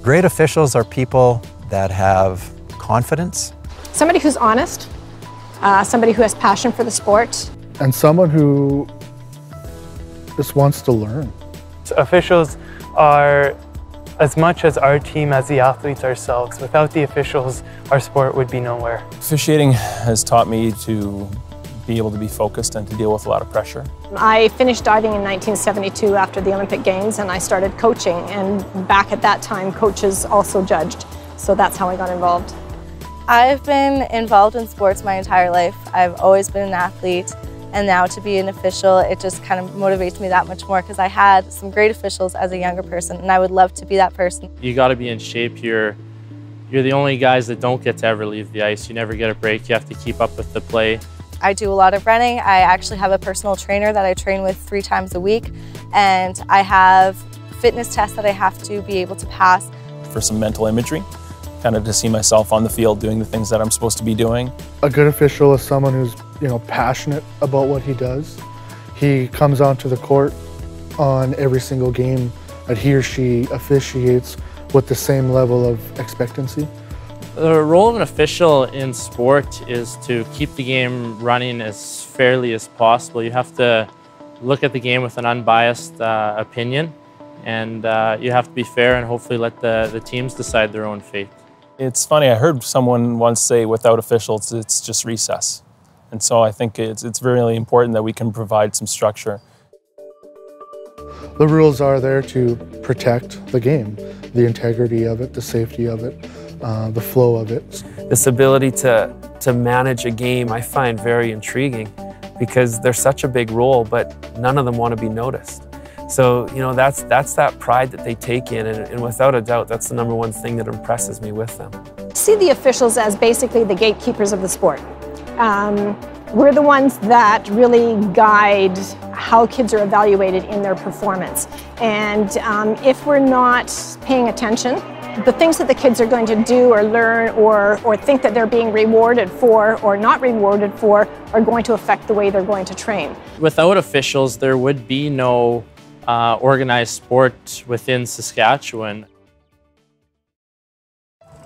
Great officials are people that have confidence. Somebody who's honest, somebody who has passion for the sport. And someone who just wants to learn. Officials are as much as our team as the athletes ourselves. Without the officials, our sport would be nowhere. Officiating has taught me to be able to be focused and to deal with a lot of pressure. I finished diving in 1972 after the Olympic Games, and I started coaching, and back at that time coaches also judged, so that's how I got involved. I've been involved in sports my entire life. I've always been an athlete, and now to be an official, it just kind of motivates me that much more because I had some great officials as a younger person, and I would love to be that person. You got to be in shape. You're the only guys that don't get to ever leave the ice. You never get a break. You have to keep up with the play. I do a lot of running. I actually have a personal trainer that I train with 3 times a week, and I have fitness tests that I have to be able to pass. For some mental imagery, kind of to see myself on the field doing the things that I'm supposed to be doing. A good official is someone who's, passionate about what he does. He comes onto the court on every single game that he or she officiates with the same level of expectancy. The role of an official in sport is to keep the game running as fairly as possible. You have to look at the game with an unbiased opinion, and you have to be fair and hopefully let the teams decide their own fate. It's funny, I heard someone once say without officials it's just recess. And so I think it's really important that we can provide some structure. The rules are there to protect the game, the integrity of it, the safety of it, the flow of it. This ability to manage a game I find very intriguing because they're such a big role, but none of them want to be noticed. So, that's that pride that they take in, and without a doubt, that's the #1 thing that impresses me with them. See the officials as basically the gatekeepers of the sport. We're the ones that really guide how kids are evaluated in their performance. And if we're not paying attention, the things that the kids are going to do or learn or think that they're being rewarded for or not rewarded for are going to affect the way they're going to train. Without officials, there would be no organized sport within Saskatchewan.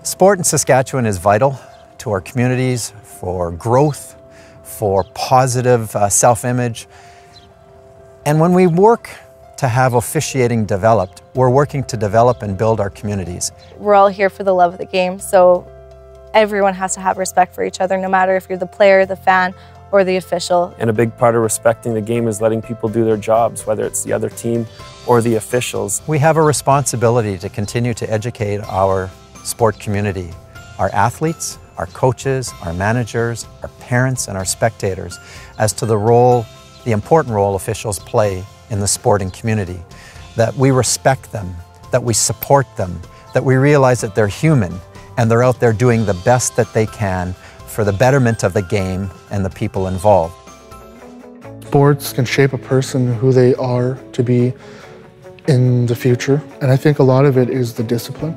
Sport in Saskatchewan is vital to our communities for growth, for positive self-image. And when we work to have officiating developed, we're working to develop and build our communities. We're all here for the love of the game, so everyone has to have respect for each other, no matter if you're the player, the fan, or the official. And a big part of respecting the game is letting people do their jobs, whether it's the other team or the officials. We have a responsibility to continue to educate our sport community, our athletes, our coaches, our managers, our parents, and our spectators as to the important role officials play in the sporting community, that we respect them, that we support them, that we realize that they're human and they're out there doing the best that they can for the betterment of the game and the people involved. Sports can shape a person who they are to be in the future, and I think a lot of it is the discipline.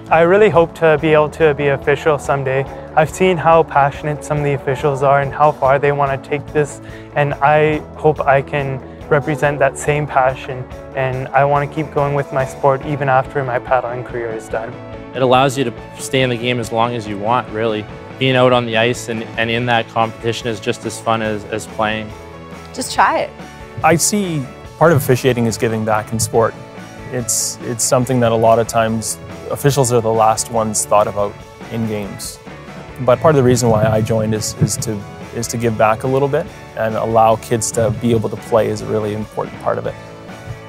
I really hope to be able to be an official someday. I've seen how passionate some of the officials are and how far they want to take this, and I hope I can represent that same passion, and I want to keep going with my sport even after my paddling career is done. It allows you to stay in the game as long as you want, really. Being out on the ice and in that competition is just as fun as playing. Just try it. I see part of officiating is giving back in sport. It's something that a lot of times officials are the last ones thought about in games. But part of the reason why I joined is to give back a little bit and allow kids to be able to play is a really important part of it.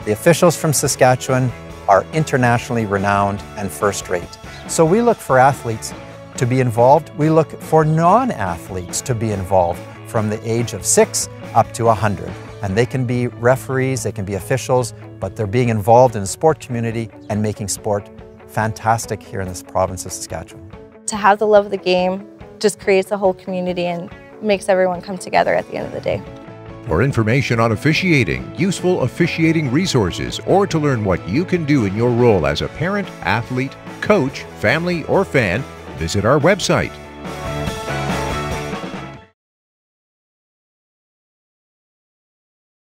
The officials from Saskatchewan are internationally renowned and first-rate. So we look for athletes to be involved. We look for non-athletes to be involved from the age of 6 up to 100. And they can be referees, they can be officials, but they're being involved in the sport community and making sport fantastic here in this province of Saskatchewan. To have the love of the game just creates a whole community and makes everyone come together at the end of the day. For information on officiating, useful officiating resources, or to learn what you can do in your role as a parent, athlete, coach, family, or fan, visit our website